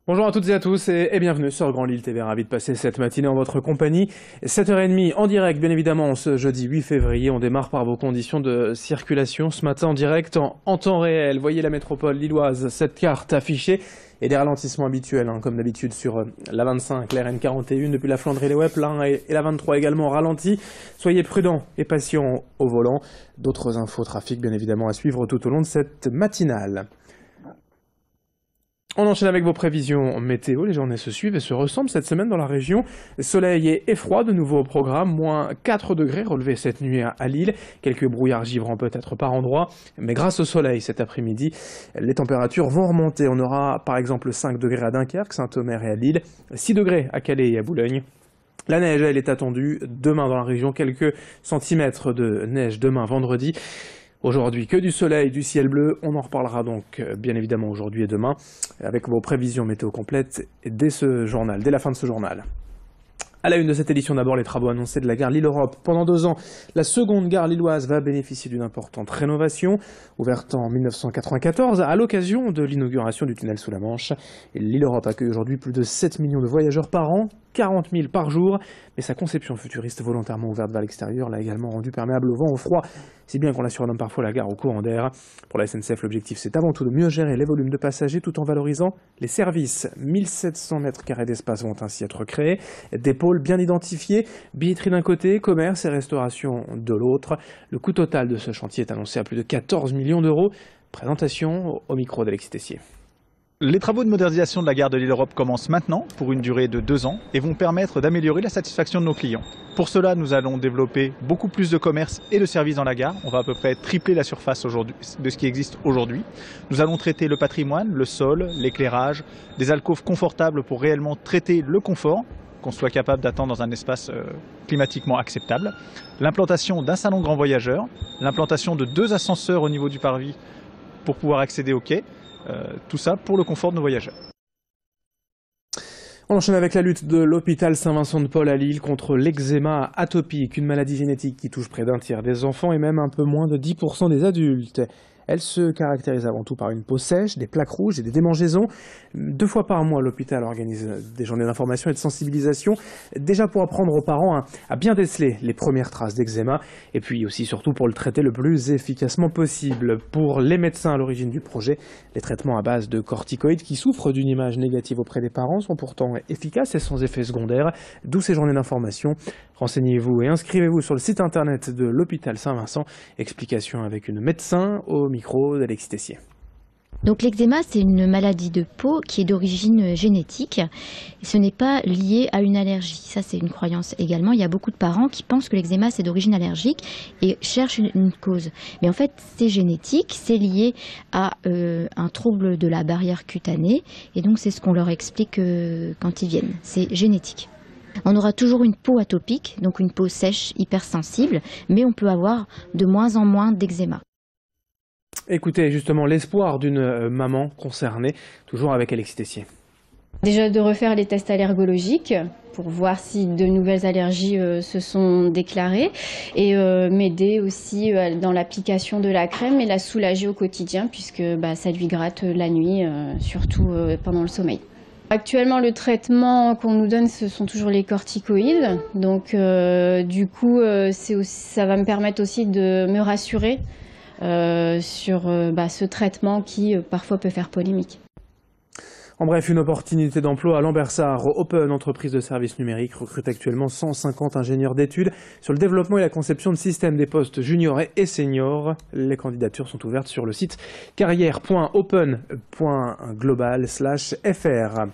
Bonjour à toutes et à tous et bienvenue sur Grand Lille TV, ravi de passer cette matinée en votre compagnie. 7h30 en direct, bien évidemment, ce jeudi 8 février. On démarre par vos conditions de circulation ce matin en direct, en temps réel. Voyez la métropole lilloise, cette carte affichée et des ralentissements habituels, comme d'habitude sur la 25, la RN41 depuis la Flandre-les-Wep, la 1 et la 23 également ralentis. Soyez prudents et patients au volant. D'autres infos trafic, bien évidemment, à suivre tout au long de cette matinale. On enchaîne avec vos prévisions météo. Les journées se suivent et se ressemblent cette semaine dans la région. Soleil et froid, de nouveau au programme. Moins 4 degrés relevés cette nuit à Lille. Quelques brouillards givrants peut-être par endroit. Mais grâce au soleil cet après-midi, les températures vont remonter. On aura par exemple 5 degrés à Dunkerque, Saint-Omer et à Lille. 6 degrés à Calais et à Boulogne. La neige, elle est attendue demain dans la région. Quelques centimètres de neige demain vendredi. Aujourd'hui, que du soleil, du ciel bleu. On en reparlera donc bien évidemment aujourd'hui et demain avec vos prévisions météo complètes dès ce journal, dès la fin de ce journal. À la une de cette édition, d'abord les travaux annoncés de la gare Lille-Europe. Pendant 2 ans, la seconde gare lilloise va bénéficier d'une importante rénovation. Ouverte en 1994 à l'occasion de l'inauguration du tunnel sous la Manche. Lille-Europe accueille aujourd'hui plus de 7 millions de voyageurs par an, 40 000 par jour. Mais sa conception futuriste volontairement ouverte vers l'extérieur l'a également rendue perméable au vent, au froid. Si bien qu'on la surnomme parfois la gare au courant d'air. Pour la SNCF, l'objectif c'est avant tout de mieux gérer les volumes de passagers tout en valorisant les services. 1700 mètres carrés d'espace vont ainsi être créés. Des pôles bien identifiés, billetterie d'un côté, commerce et restauration de l'autre. Le coût total de ce chantier est annoncé à plus de 14 millions d'euros. Présentation au micro d'Alexis Tessier. Les travaux de modernisation de la gare de Lille-Europe commencent maintenant pour une durée de 2 ans et vont permettre d'améliorer la satisfaction de nos clients. Pour cela, nous allons développer beaucoup plus de commerce et de services dans la gare. On va à peu près tripler la surface de ce qui existe aujourd'hui. Nous allons traiter le patrimoine, le sol, l'éclairage, des alcôves confortables pour réellement traiter le confort, qu'on soit capable d'attendre dans un espace climatiquement acceptable. L'implantation d'un salon grand voyageur, l'implantation de 2 ascenseurs au niveau du parvis pour pouvoir accéder au quai. Tout ça pour le confort de nos voyageurs. On enchaîne avec la lutte de l'hôpital Saint-Vincent-de-Paul à Lille contre l'eczéma atopique, une maladie génétique qui touche près d'un tiers des enfants et même un peu moins de 10% des adultes. Elle se caractérise avant tout par une peau sèche, des plaques rouges et des démangeaisons. 2 fois par mois, l'hôpital organise des journées d'information et de sensibilisation, déjà pour apprendre aux parents à bien déceler les premières traces d'eczéma, et puis aussi surtout pour le traiter le plus efficacement possible. Pour les médecins à l'origine du projet, les traitements à base de corticoïdes qui souffrent d'une image négative auprès des parents sont pourtant efficaces et sans effet secondaire, d'où ces journées d'information. Renseignez-vous et inscrivez-vous sur le site internet de l'hôpital Saint-Vincent. Explication avec une médecin au micro d'Alexis Tessier. Donc l'eczéma, c'est une maladie de peau qui est d'origine génétique. Ce n'est pas lié à une allergie. Ça, c'est une croyance également. Il y a beaucoup de parents qui pensent que l'eczéma, c'est d'origine allergique et cherchent une cause. Mais en fait, c'est génétique, c'est lié à un trouble de la barrière cutanée. Et donc, c'est ce qu'on leur explique quand ils viennent. C'est génétique. On aura toujours une peau atopique, donc une peau sèche, hypersensible, mais on peut avoir de moins en moins d'eczéma. Écoutez justement l'espoir d'une maman concernée, toujours avec Alexis Tessier. Déjà de refaire les tests allergologiques pour voir si de nouvelles allergies se sont déclarées et m'aider aussi dans l'application de la crème et la soulager au quotidien puisque ça lui gratte la nuit, surtout pendant le sommeil. Actuellement, le traitement qu'on nous donne, ce sont toujours les corticoïdes. Donc, du coup, ça va me permettre aussi de me rassurer sur ce traitement qui parfois peut faire polémique. En bref, une opportunité d'emploi à Lambersart. Open, entreprise de services numériques, recrute actuellement 150 ingénieurs d'études sur le développement et la conception de systèmes des postes juniors et seniors. Les candidatures sont ouvertes sur le site carrière.open.global/fr.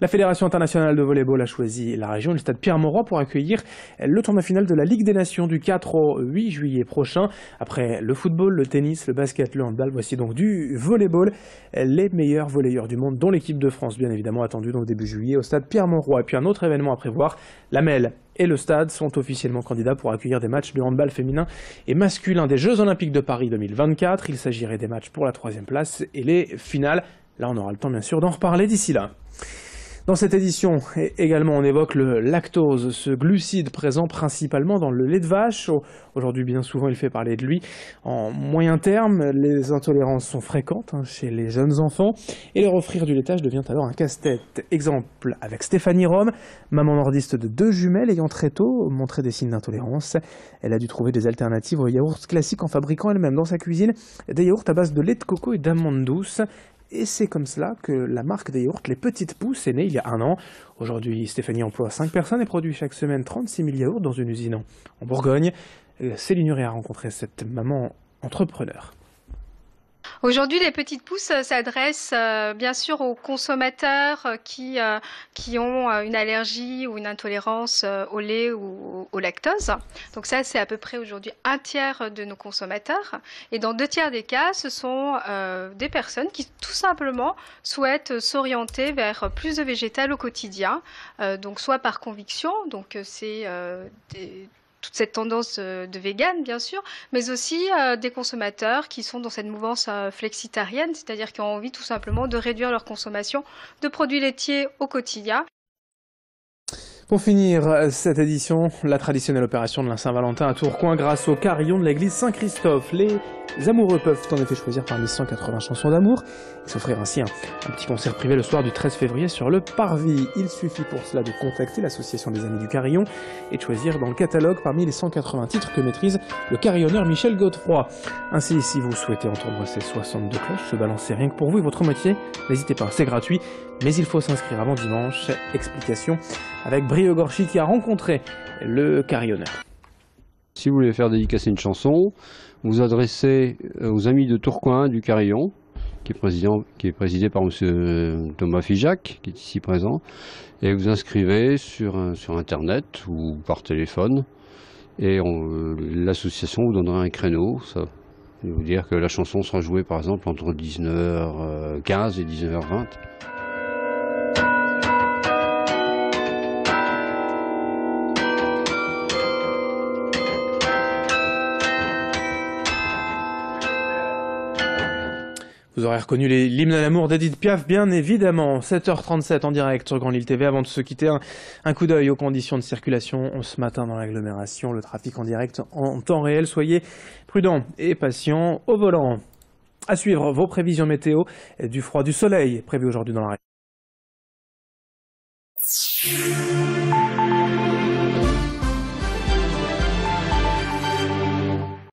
La Fédération internationale de volleyball a choisi la région, le stade Pierre-Mauroy, pour accueillir le tournoi final de la Ligue des Nations du 4 au 8 juillet prochain. Après le football, le tennis, le basket, le handball, voici donc du volleyball. Les meilleurs volleyeurs du monde, dont l'équipe de France, bien évidemment, attendue donc début juillet au stade Pierre-Mauroy. Et puis un autre événement à prévoir, la MEL et le stade sont officiellement candidats pour accueillir des matchs de handball féminin et masculin des Jeux Olympiques de Paris 2024. Il s'agirait des matchs pour la 3e place et les finales. Là, on aura le temps, bien sûr, d'en reparler d'ici là. Dans cette édition, également, on évoque le lactose, ce glucide présent principalement dans le lait de vache. Aujourd'hui, bien souvent, il fait parler de lui. En moyen terme, les intolérances sont fréquentes chez les jeunes enfants et leur offrir du laitage devient alors un casse-tête. Exemple avec Stéphanie Rome, maman nordiste de 2 jumelles ayant très tôt montré des signes d'intolérance. Elle a dû trouver des alternatives aux yaourts classiques en fabriquant elle-même dans sa cuisine des yaourts à base de lait de coco et d'amandes douces. Et c'est comme cela que la marque des yaourts Les Petites Pousses est née il y a 1 an. Aujourd'hui, Stéphanie emploie 5 personnes et produit chaque semaine 36 000 yaourts dans une usine en Bourgogne. Céline Nuret a rencontré cette maman entrepreneur. Aujourd'hui, les Petites Pousses s'adressent bien sûr aux consommateurs qui ont une allergie ou une intolérance au lait ou au lactose. Donc ça, c'est à peu près aujourd'hui 1/3 de nos consommateurs. Et dans 2/3 des cas, ce sont des personnes qui tout simplement souhaitent s'orienter vers plus de végétal au quotidien. Donc soit par conviction, donc c'est toute cette tendance de vegan, bien sûr, mais aussi des consommateurs qui sont dans cette mouvance flexitarienne, c'est-à-dire qui ont envie tout simplement de réduire leur consommation de produits laitiers au quotidien. Pour finir cette édition, la traditionnelle opération de la Saint-Valentin à Tourcoing grâce au carillon de l'église Saint-Christophe. Les amoureux peuvent en effet choisir parmi 180 chansons d'amour et s'offrir ainsi un petit concert privé le soir du 13 février sur le Parvis. Il suffit pour cela de contacter l'association des Amis du Carillon et de choisir dans le catalogue parmi les 180 titres que maîtrise le carillonneur Michel Godefroy. Ainsi, si vous souhaitez entendre ces 62 cloches se balancer rien que pour vous et votre moitié, n'hésitez pas, c'est gratuit, mais il faut s'inscrire avant dimanche. Explication avec Brieux Gorchy qui a rencontré le carillonneur. Si vous voulez faire dédicacer une chanson, vous adressez aux Amis de Tourcoing du Carillon, qui est présidé par M. Thomas Figeac, qui est ici présent, et vous inscrivez sur Internet ou par téléphone, et l'association vous donnera un créneau. Ça veut vous dire que la chanson sera jouée par exemple entre 19h15 et 19h20. Vous aurez reconnu l'hymne à l'amour d'Edith Piaf, bien évidemment. 7h37 en direct sur Grand Lille TV. Avant de se quitter, un coup d'œil aux conditions de circulation ce matin dans l'agglomération. Le trafic en direct en temps réel. Soyez prudents et patients au volant. À suivre vos prévisions météo, du froid, du soleil prévu aujourd'hui dans la région.